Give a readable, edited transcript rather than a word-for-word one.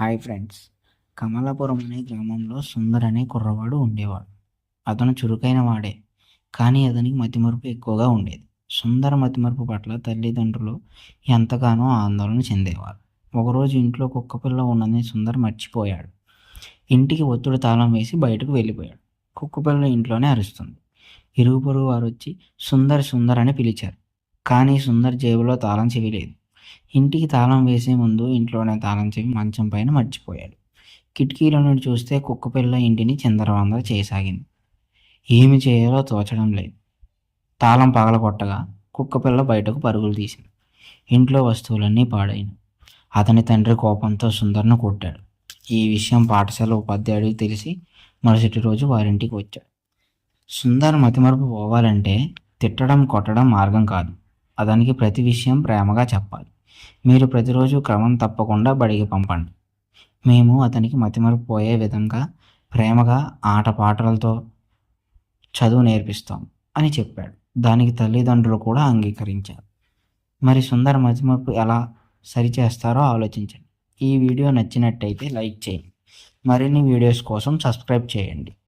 Hi friends. Kamalapuram అనే గ్రామంలో సుందర్ అనే కుర్రవాడు ఉండేవాడు. అతను చురుకైన వాడే. కానీ అతనికి మతిమరుపు ఎక్కువగా ఉండేది. సుందర్ మతిమరుపు పట్ల తల్లిదండ్రులు ఎంతగానో ఆందోళన చెందేవారు. ఒకరోజు ఇంట్లో కుక్కపిల్ల ఉన్నదని సుందర్ మర్చిపోయాడు. ఇంటికి ఒత్తుడు తాళం వేసి బయటకు వెళ్ళిపోయాడు. కుక్కపిల్ల ఇంట్లోనే అరుస్తుంది. ఇరుగు పొరుగు వారొచ్చి సుందర్ సుందర్ అని పిలిచారు. కానీ సుందర్ జేబులో తాళం చెవి లేదు. ఇంటికి తాళం వేసే ముందు ఇంట్లోనే తాళం చెవి మంచం పైన మర్చిపోయాడు. కిటికీలో నుండి చూస్తే కుక్కపిల్ల ఇంటిని చిందరవందర చేయసాగింది. ఏమి చేయాలో తోచడం లేదు. తాళం పగలగొట్టగా కుక్కపిల్ల బయటకు పరుగులు తీసింది. ఇంట్లో వస్తువులన్నీ పాడైనవి. అతని తండ్రి కోపంతో సుందర్ను కొట్టాడు. ఈ విషయం పాఠశాల ఉపాధ్యాయుడికి తెలిసి మరుసటి రోజు వారింటికి వచ్చాడు. సుందర్ మతిమరుపు పోవాలంటే తిట్టడం కొట్టడం మార్గం కాదు. అతనికి ప్రతి విషయం ప్రేమగా చెప్పాలి. మీరు ప్రతిరోజు క్రమం తప్పకుండా బడికి పంపండి. మేము అతనికి మతిమరుపు పోయే విధంగా ప్రేమగా ఆటపాటలతో చదువు నేర్పిస్తాం అని చెప్పాడు. దానికి తల్లిదండ్రులు కూడా అంగీకరించారు. మరి సుందర్ మతిమరుపు ఎలా సరిచేస్తారో ఆలోచించండి. ఈ వీడియో నచ్చినట్టయితే లైక్ చేయండి. మరిన్ని వీడియోస్ కోసం సబ్స్క్రైబ్ చేయండి.